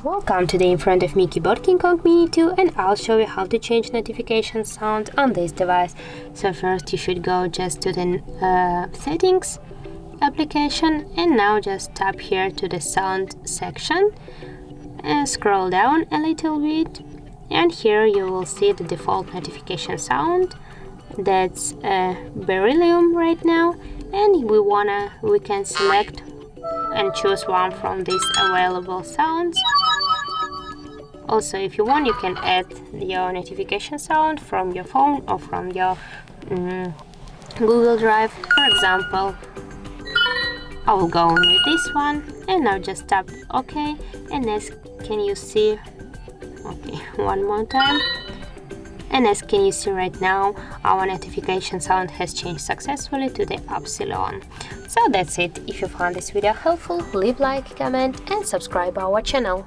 Welcome today in front of me CUBOT King Kong Mini 2, and I'll show you how to change notification sound on this device. So first you should go just to the settings application, and now just tap here to the sound section and scroll down a little bit, and here you will see the default notification sound. That's beryllium right now, and we can select and choose one from these available sounds. Also, if you want, you can add your notification sound from your phone or from your Google Drive. For example, I will go on with this one, and now just tap OK, and as can you see, okay, one more time, and as can you see right now, our notification sound has changed successfully to the Epsilon. So that's it. If you found this video helpful, leave like, comment and subscribe our channel.